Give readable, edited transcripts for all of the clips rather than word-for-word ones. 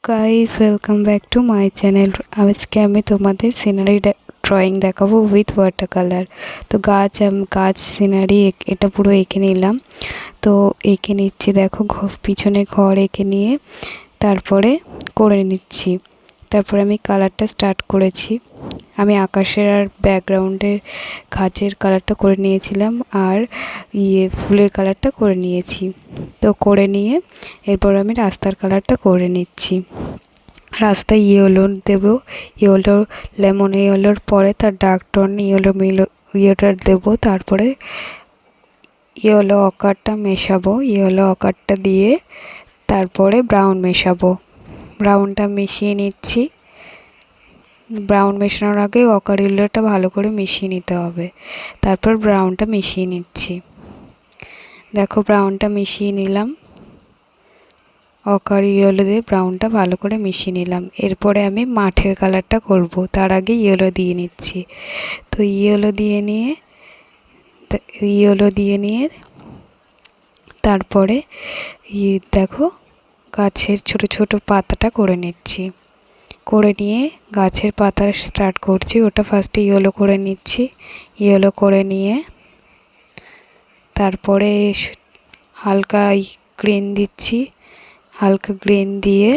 Guys, welcome back to my channel. আজকে আমি তোমাদের সিনারি ড্রয়িং দেখাবো উইথ ওয়াটার কালার। তো গাছ সিনারি এটা পুরো এঁকে নিলাম। তো এঁকে নিচ্ছি, দেখো পিছনে ঘর এঁকে নিয়ে তারপরে করে নিচ্ছি। তারপরে আমি কালারটা স্টার্ট করেছি। আমি আকাশের আর ব্যাকগ্রাউন্ডের গাছের কালারটা করে নিয়েছিলাম, আর ফুলের কালারটা করে নিয়েছি। তো করে নিয়ে এরপর আমি রাস্তার কালারটা করে নিচ্ছি। রাস্তায় ইয়েলো দেবো, ইয়েলো লেমন ইয়েলোর পরে তার ডার্ক টোন ইয়েলোটা দেবো। তারপরে ইয়েলো অকারটা মেশাবো, ইয়েলো অকারটা দিয়ে তারপরে ব্রাউন মেশাবো। ব্রাউনটা মিশিয়ে নিচ্ছি। ব্রাউন মেশানোর আগে অকার ইয়েলোটা ভালো করে মিশিয়ে নিতে হবে। তারপর ব্রাউনটা মিশিয়ে নিচ্ছি। দেখো ব্রাউনটা মিশিয়ে নিলাম, অকার ইয়েলো দিয়ে ব্রাউনটা ভালো করে মিশিয়ে নিলাম। এরপরে আমি মাঠের কালারটা করব, তার আগে ইয়েলো দিয়ে নিচ্ছি। তো ইয়েলো দিয়ে নিয়ে তারপরে দেখো গাছের ছোট ছোট পাতাটা করে নিচ্ছি। করে নিয়ে গাছের পাতা স্টার্ট করছি। ওটা ফার্স্টে ইয়েলো করে নিচ্ছি। ইয়েলো করে নিয়ে তারপরে হালকা গ্রিন দিচ্ছি। হালকা গ্রিন দিয়ে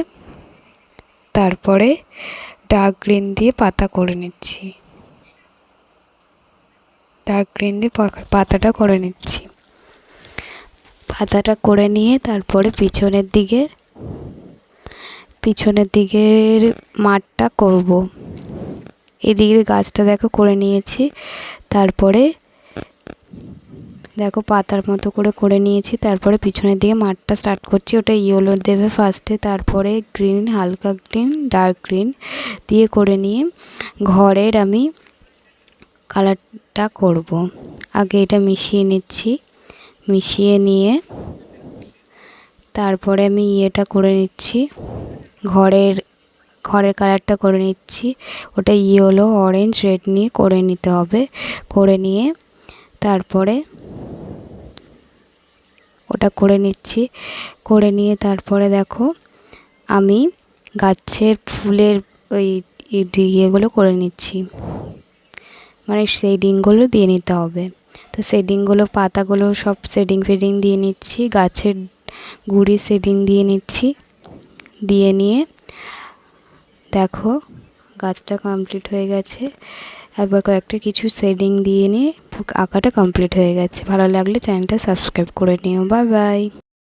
তারপরে ডার্ক গ্রিন দিয়ে পাতা করে নিচ্ছি। ডার্ক গ্রিন দিয়ে পাতাটা করে নিচ্ছি। পাতাটা করে নিয়ে তারপরে পিছনের দিকের মাঠটা করব। এদিকের গাছটা দেখো করে নিয়েছি। তারপরে দেখো পাতার মতো করে নিয়েছি। তারপরে পিছনের দিকে মাঠটা স্টার্ট করছি। ওটা ইয়েলো দেবে ফার্স্টে, তারপরে গ্রিন, হালকা গ্রিন, ডার্ক গ্রিন দিয়ে করে নিয়ে ঘরের আমি কালারটা করব। আগে এটা মিশিয়ে নিচ্ছি। মিশিয়ে নিয়ে তারপরে আমি ইয়েটা করে নিচ্ছি, ঘরের কালারটা করে নিচ্ছি। ওটা ইয়েলো, অরেঞ্জ, রেড নিয়ে করে নিতে হবে। করে নিয়ে তারপরে ওটা করে নিচ্ছি। করে নিয়ে তারপরে দেখো আমি গাছের ফুলের ওই ইয়েগুলো করে নিচ্ছি, মানে শেডিংগুলো দিয়ে নিতে হবে। তো শেডিংগুলো, পাতাগুলো সব শেডিং দিয়ে নিচ্ছি। গাছের গুঁড়ি শেডিং দিয়ে নিচ্ছি। দিয়ে নিয়ে দেখো গাছটা কমপ্লিট হয়ে গেছে। একবার কয়েকটা কিছু শেডিং দিয়ে নিয়ে আঁকাটা কমপ্লিট হয়ে গেছে। ভালো লাগলে চ্যানেলটা সাবস্ক্রাইব করে নিও। Bye bye.